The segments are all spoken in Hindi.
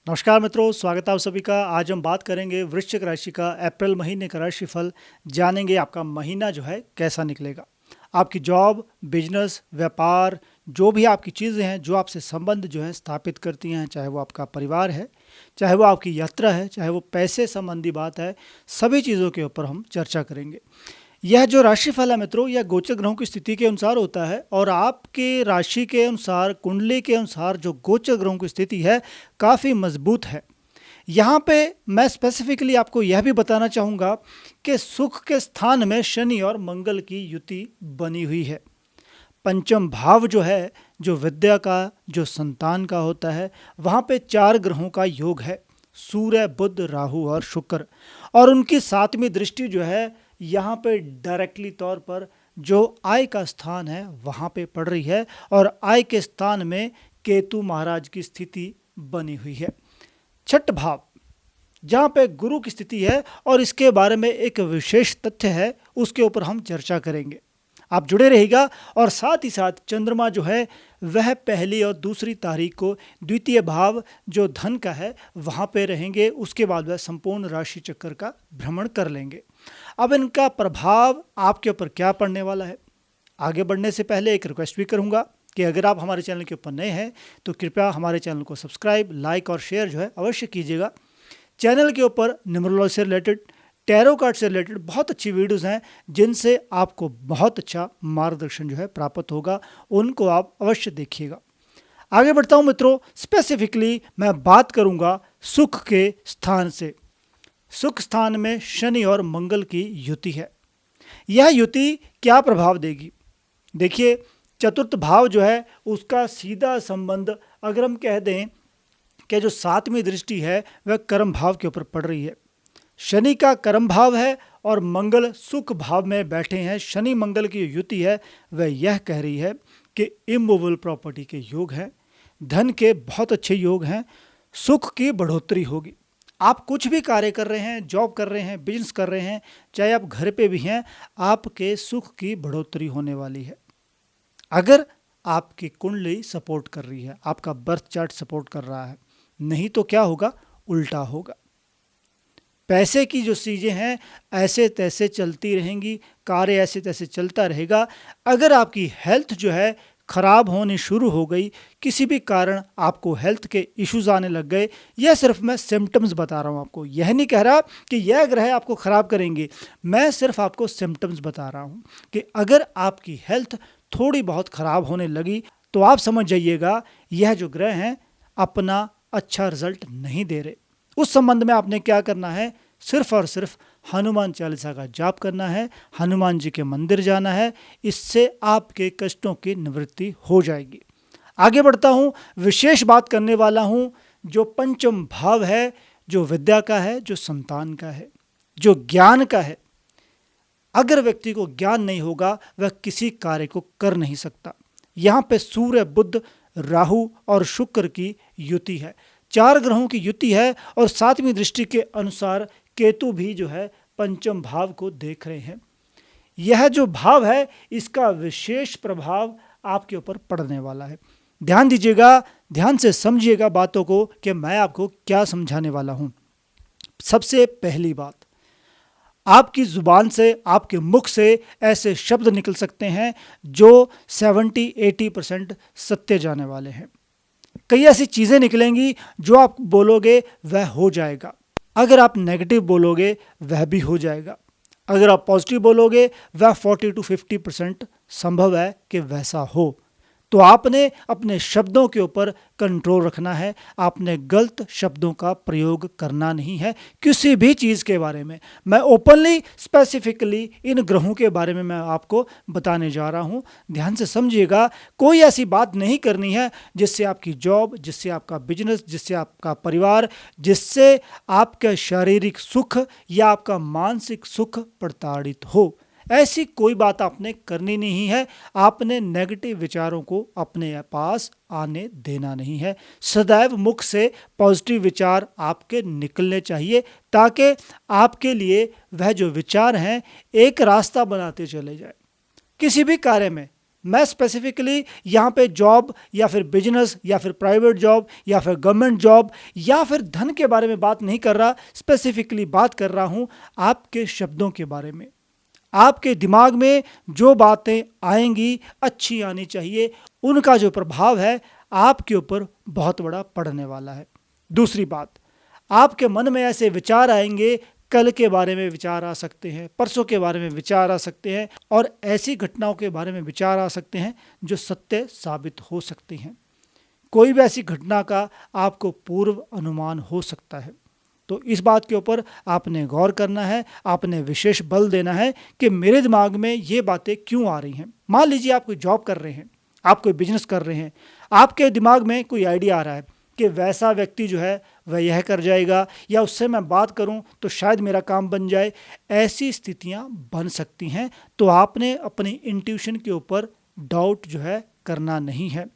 नमस्कार मित्रों, स्वागत है आप सभी का। आज हम बात करेंगे वृश्चिक राशि का अप्रैल महीने का राशिफल। जानेंगे आपका महीना जो है कैसा निकलेगा। आपकी जॉब, बिजनेस, व्यापार, जो भी आपकी चीज़ें हैं जो आपसे संबंध जो है स्थापित करती हैं, चाहे वो आपका परिवार है, चाहे वो आपकी यात्रा है, चाहे वो पैसे संबंधी बात है, सभी चीज़ों के ऊपर हम चर्चा करेंगे। यह जो राशिफल है मित्रों, यह गोचर ग्रहों की स्थिति के अनुसार होता है और आपके राशि के अनुसार, कुंडली के अनुसार जो गोचर ग्रहों की स्थिति है काफ़ी मजबूत है। यहाँ पे मैं स्पेसिफिकली आपको यह भी बताना चाहूँगा कि सुख के स्थान में शनि और मंगल की युति बनी हुई है। पंचम भाव जो है, जो विद्या का, जो संतान का होता है, वहाँ पे 4 ग्रहों का योग है, सूर्य, बुध, राहु और शुक्र। और उनकी 7वीं दृष्टि जो है यहाँ पे डायरेक्टली तौर पर जो आय का स्थान है वहाँ पे पड़ रही है और आय के स्थान में केतु महाराज की स्थिति बनी हुई है। छठ भाव जहाँ पे गुरु की स्थिति है और इसके बारे में एक विशेष तथ्य है, उसके ऊपर हम चर्चा करेंगे। आप जुड़े रहिएगा। और साथ ही साथ चंद्रमा जो है वह पहली और दूसरी तारीख को द्वितीय भाव जो धन का है वहाँ पे रहेंगे। उसके बाद वह संपूर्ण राशि चक्र का भ्रमण कर लेंगे। अब इनका प्रभाव आपके ऊपर क्या पड़ने वाला है, आगे बढ़ने से पहले एक रिक्वेस्ट भी करूँगा कि अगर आप हमारे चैनल के ऊपर नए हैं तो कृपया हमारे चैनल को सब्सक्राइब, लाइक और शेयर जो है अवश्य कीजिएगा। चैनल के ऊपर न्यूमरोलॉजी से रिलेटेड, टैरो कार्ड से रिलेटेड बहुत अच्छी वीडियोस हैं जिनसे आपको बहुत अच्छा मार्गदर्शन जो है प्राप्त होगा, उनको आप अवश्य देखिएगा। आगे बढ़ता हूं मित्रों, स्पेसिफिकली मैं बात करूंगा सुख के स्थान से। सुख स्थान में शनि और मंगल की युति है। यह युति क्या प्रभाव देगी? देखिए, चतुर्थ भाव जो है उसका सीधा संबंध, अगर हम कह दें कि जो 7वीं दृष्टि है वह कर्म भाव के ऊपर पड़ रही है। शनि का कर्म भाव है और मंगल सुख भाव में बैठे हैं। शनि मंगल की युति है वह यह कह रही है कि इमूवेबल प्रॉपर्टी के योग हैं, धन के बहुत अच्छे योग हैं, सुख की बढ़ोतरी होगी। आप कुछ भी कार्य कर रहे हैं, जॉब कर रहे हैं, बिजनेस कर रहे हैं, चाहे आप घर पे भी हैं, आपके सुख की बढ़ोतरी होने वाली है। अगर आपकी कुंडली सपोर्ट कर रही है, आपका बर्थ चार्ट सपोर्ट कर रहा है, नहीं तो क्या होगा? उल्टा होगा। पैसे की जो चीज़ें हैं ऐसे तैसे चलती रहेंगी, कार्य ऐसे तैसे चलता रहेगा। अगर आपकी हेल्थ जो है खराब होनी शुरू हो गई, किसी भी कारण आपको हेल्थ के इश्यूज आने लग गए, यह सिर्फ मैं सिम्टम्स बता रहा हूँ आपको, यह नहीं कह रहा कि यह ग्रह आपको खराब करेंगे। मैं सिर्फ आपको सिम्टम्स बता रहा हूँ कि अगर आपकी हेल्थ थोड़ी बहुत खराब होने लगी तो आप समझ जाइएगा यह जो ग्रह हैं अपना अच्छा रिजल्ट नहीं दे रहे। उस संबंध में आपने क्या करना है? सिर्फ और सिर्फ हनुमान चालीसा का जाप करना है, हनुमान जी के मंदिर जाना है। इससे आपके कष्टों की निवृत्ति हो जाएगी। आगे बढ़ता हूँ, विशेष बात करने वाला हूँ जो पंचम भाव है, जो विद्या का है, जो संतान का है, जो ज्ञान का है। अगर व्यक्ति को ज्ञान नहीं होगा वह किसी कार्य को कर नहीं सकता। यहाँ पे सूर्य, बुध, राहु और शुक्र की युति है, 4 ग्रहों की युति है और 7वीं दृष्टि के अनुसार केतु भी जो है पंचम भाव को देख रहे हैं। यह जो भाव है इसका विशेष प्रभाव आपके ऊपर पड़ने वाला है। ध्यान दीजिएगा, ध्यान से समझिएगा बातों को कि मैं आपको क्या समझाने वाला हूं। सबसे पहली बात, आपकी जुबान से, आपके मुख से ऐसे शब्द निकल सकते हैं जो 70-80% सत्य जाने वाले हैं। कई ऐसी चीज़ें निकलेंगी जो आप बोलोगे वह हो जाएगा। अगर आप नेगेटिव बोलोगे वह भी हो जाएगा। अगर आप पॉजिटिव बोलोगे वह 40-50% संभव है कि वैसा हो। तो आपने अपने शब्दों के ऊपर कंट्रोल रखना है। आपने गलत शब्दों का प्रयोग करना नहीं है किसी भी चीज़ के बारे में। मैं ओपनली स्पेसिफिकली इन ग्रहों के बारे में मैं आपको बताने जा रहा हूं। ध्यान से समझिएगा, कोई ऐसी बात नहीं करनी है जिससे आपकी जॉब, जिससे आपका बिजनेस, जिससे आपका परिवार, जिससे आपका शारीरिक सुख या आपका मानसिक सुख प्रताड़ित हो। ऐसी कोई बात आपने करनी नहीं है। आपने नेगेटिव विचारों को अपने पास आने देना नहीं है। सदैव मुख से पॉजिटिव विचार आपके निकलने चाहिए ताकि आपके लिए वह जो विचार हैं एक रास्ता बनाते चले जाए। किसी भी कार्य में मैं स्पेसिफिकली यहाँ पे जॉब या फिर बिजनेस या फिर प्राइवेट जॉब या फिर गवर्नमेंट जॉब या फिर धन के बारे में बात नहीं कर रहा, स्पेसिफिकली बात कर रहा हूँ आपके शब्दों के बारे में। आपके दिमाग में जो बातें आएंगी अच्छी आनी चाहिए, उनका जो प्रभाव है आपके ऊपर बहुत बड़ा पड़ने वाला है। दूसरी बात, आपके मन में ऐसे विचार आएंगे, कल के बारे में विचार आ सकते हैं, परसों के बारे में विचार आ सकते हैं और ऐसी घटनाओं के बारे में विचार आ सकते हैं जो सत्य साबित हो सकती हैं। कोई भी ऐसी घटना का आपको पूर्व अनुमान हो सकता है। तो इस बात के ऊपर आपने गौर करना है, आपने विशेष बल देना है कि मेरे दिमाग में ये बातें क्यों आ रही हैं। मान लीजिए आप कोई जॉब कर रहे हैं, आप कोई बिजनेस कर रहे हैं, आपके दिमाग में कोई आइडिया आ रहा है कि वैसा व्यक्ति जो है वह यह कर जाएगा या उससे मैं बात करूं तो शायद मेरा काम बन जाए। ऐसी स्थितियां बन सकती हैं, तो आपने अपनी इंट्यूशन के ऊपर डाउट जो है करना नहीं है।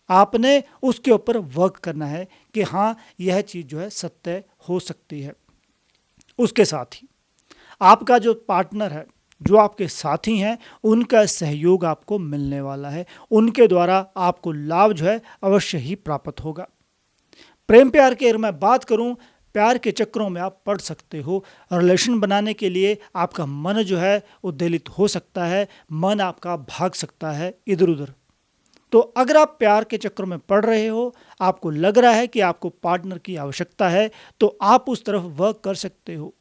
आपने उसके ऊपर वर्क करना है कि हाँ यह चीज़ जो है सत्य हो सकती है। उसके साथ ही आपका जो पार्टनर है, जो आपके साथी हैं, उनका सहयोग आपको मिलने वाला है। उनके द्वारा आपको लाभ जो है अवश्य ही प्राप्त होगा। प्रेम प्यार की अगर मैं बात करूं, प्यार के चक्रों में आप पड़ सकते हो। रिलेशन बनाने के लिए आपका मन जो है उद्वेलित हो सकता है, मन आपका भाग सकता है इधर उधर। तो अगर आप प्यार के चक्कर में पड़ रहे हो, आपको लग रहा है कि आपको पार्टनर की आवश्यकता है, तो आप उस तरफ वर्क कर सकते हो।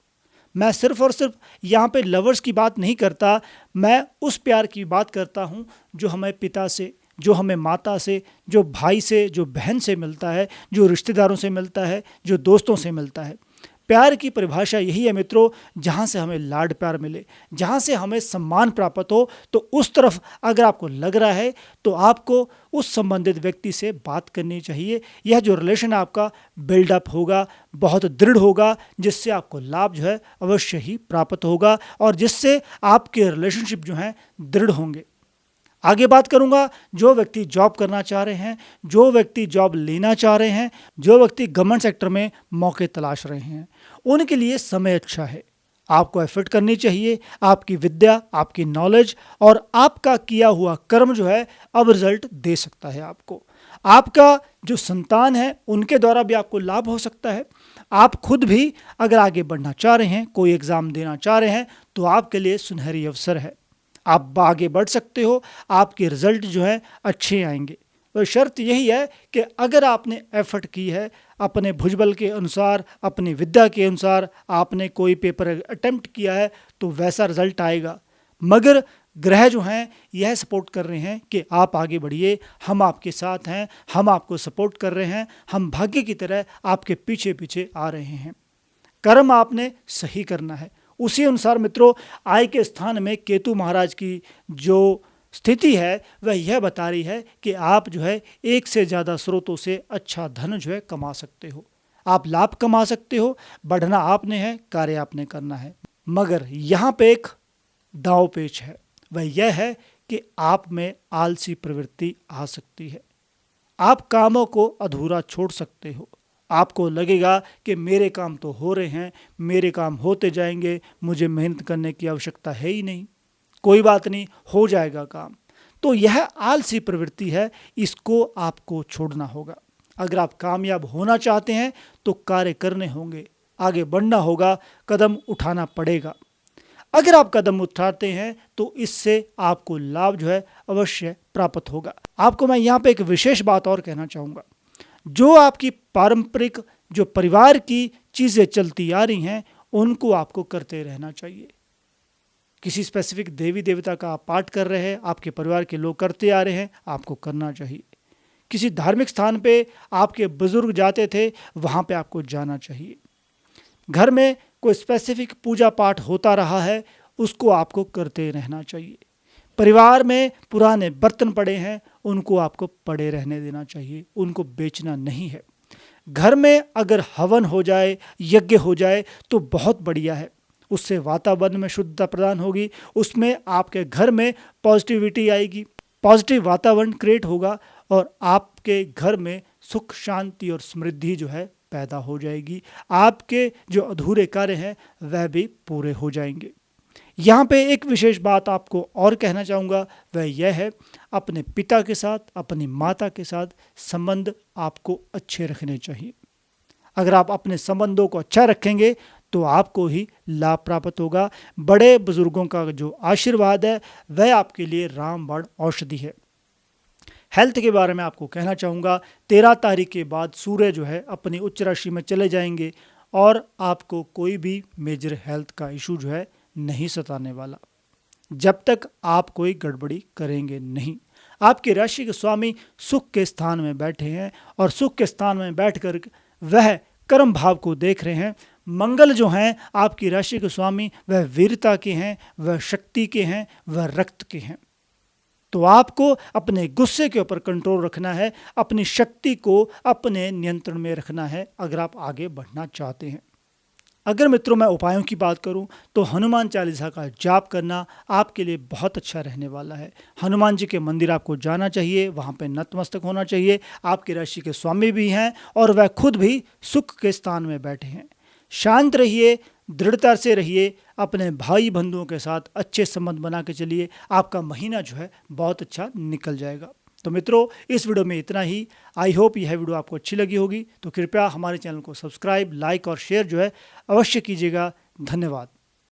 मैं सिर्फ और सिर्फ यहाँ पे लवर्स की बात नहीं करता, मैं उस प्यार की बात करता हूँ जो हमें पिता से, जो हमें माता से, जो भाई से, जो बहन से मिलता है, जो रिश्तेदारों से मिलता है, जो दोस्तों से मिलता है। प्यार की परिभाषा यही है मित्रों, जहाँ से हमें लाड प्यार मिले, जहाँ से हमें सम्मान प्राप्त हो। तो उस तरफ अगर आपको लग रहा है तो आपको उस संबंधित व्यक्ति से बात करनी चाहिए। यह जो रिलेशन आपका बिल्डअप होगा बहुत दृढ़ होगा, जिससे आपको लाभ जो है अवश्य ही प्राप्त होगा और जिससे आपके रिलेशनशिप जो हैं दृढ़ होंगे। आगे बात करूंगा, जो व्यक्ति जॉब करना चाह रहे हैं, जो व्यक्ति जॉब लेना चाह रहे हैं, जो व्यक्ति गवर्नमेंट सेक्टर में मौके तलाश रहे हैं, उनके लिए समय अच्छा है। आपको एफर्ट करनी चाहिए। आपकी विद्या, आपकी नॉलेज और आपका किया हुआ कर्म जो है अब रिजल्ट दे सकता है आपको। आपका जो संतान है उनके द्वारा भी आपको लाभ हो सकता है। आप खुद भी अगर आगे बढ़ना चाह रहे हैं, कोई एग्ज़ाम देना चाह रहे हैं, तो आपके लिए सुनहरी अवसर है। आप आगे बढ़ सकते हो, आपके रिजल्ट जो है अच्छे आएंगे। तो शर्त यही है कि अगर आपने एफर्ट की है, अपने भुजबल के अनुसार, अपनी विद्या के अनुसार आपने कोई पेपर अटेम्प्ट किया है, तो वैसा रिजल्ट आएगा। मगर ग्रह जो हैं यह सपोर्ट कर रहे हैं कि आप आगे बढ़िए, हम आपके साथ हैं, हम आपको सपोर्ट कर रहे हैं, हम भाग्य की तरह आपके पीछे पीछे आ रहे हैं। कर्म आपने सही करना है। उसी अनुसार मित्रों, आय के स्थान में केतु महाराज की जो स्थिति है वह यह बता रही है कि आप जो है एक से ज़्यादा स्रोतों से अच्छा धन जो है कमा सकते हो। आप लाभ कमा सकते हो। बढ़ना आपने है, कार्य आपने करना है। मगर यहाँ पे एक दांव पेच है, वह यह है कि आप में आलसी प्रवृत्ति आ सकती है। आप कामों को अधूरा छोड़ सकते हो। आपको लगेगा कि मेरे काम तो हो रहे हैं, मेरे काम होते जाएंगे, मुझे मेहनत करने की आवश्यकता है ही नहीं, कोई बात नहीं, हो जाएगा काम। तो यह आलसी प्रवृत्ति है, इसको आपको छोड़ना होगा। अगर आप कामयाब होना चाहते हैं तो कार्य करने होंगे, आगे बढ़ना होगा, कदम उठाना पड़ेगा। अगर आप कदम उठाते हैं तो इससे आपको लाभ जो है अवश्य प्राप्त होगा। आपको मैं यहाँ पे एक विशेष बात और कहना चाहूँगा, जो आपकी पारंपरिक जो परिवार की चीज़ें चलती आ रही हैं उनको आपको करते रहना चाहिए। किसी स्पेसिफिक देवी देवता का आप पाठ कर रहे हैं, आपके परिवार के लोग करते आ रहे हैं, आपको करना चाहिए। किसी धार्मिक स्थान पे आपके बुजुर्ग जाते थे, वहाँ पे आपको जाना चाहिए। घर में कोई स्पेसिफिक पूजा पाठ होता रहा है, उसको आपको करते रहना चाहिए। परिवार में पुराने बर्तन पड़े हैं, उनको आपको पड़े रहने देना चाहिए, उनको बेचना नहीं है। घर में अगर हवन हो जाए, यज्ञ हो जाए तो बहुत बढ़िया है, उससे वातावरण में शुद्धता प्रदान होगी, उसमें आपके घर में पॉजिटिविटी आएगी, पॉजिटिव वातावरण क्रिएट होगा और आपके घर में सुख शांति और समृद्धि जो है पैदा हो जाएगी। आपके जो अधूरे कार्य हैं वह भी पूरे हो जाएंगे। यहाँ पे एक विशेष बात आपको और कहना चाहूँगा, वह यह है अपने पिता के साथ, अपनी माता के साथ संबंध आपको अच्छे रखने चाहिए। अगर आप अपने संबंधों को अच्छा रखेंगे तो आपको ही लाभ प्राप्त होगा। बड़े बुजुर्गों का जो आशीर्वाद है वह आपके लिए रामबाण औषधि है। हेल्थ के बारे में आपको कहना चाहूँगा, 13 तारीख के बाद सूर्य जो है अपनी उच्च राशि में चले जाएंगे और आपको कोई भी मेजर हेल्थ का इशू जो है नहीं सताने वाला, जब तक आप कोई गड़बड़ी करेंगे नहीं। आपकी राशि के स्वामी सुख के स्थान में बैठे हैं और सुख के स्थान में बैठकर वह कर्म भाव को देख रहे हैं। मंगल जो हैं आपकी राशि के स्वामी, वह वीरता के हैं, वह शक्ति के हैं, वह रक्त के हैं। तो आपको अपने गुस्से के ऊपर कंट्रोल रखना है, अपनी शक्ति को अपने नियंत्रण में रखना है अगर आप आगे बढ़ना चाहते हैं। अगर मित्रों मैं उपायों की बात करूं तो हनुमान चालीसा का जाप करना आपके लिए बहुत अच्छा रहने वाला है। हनुमान जी के मंदिर आपको जाना चाहिए, वहां पे नतमस्तक होना चाहिए। आपकी राशि के स्वामी भी हैं और वह खुद भी सुख के स्थान में बैठे हैं। शांत रहिए, दृढ़ता से रहिए, अपने भाई बंधुओं के साथ अच्छे संबंध बना के चलिए, आपका महीना जो है बहुत अच्छा निकल जाएगा। तो मित्रों इस वीडियो में इतना ही। आई होप यह वीडियो आपको अच्छी लगी होगी, तो कृपया हमारे चैनल को सब्सक्राइब, लाइक और शेयर जो है अवश्य कीजिएगा। धन्यवाद।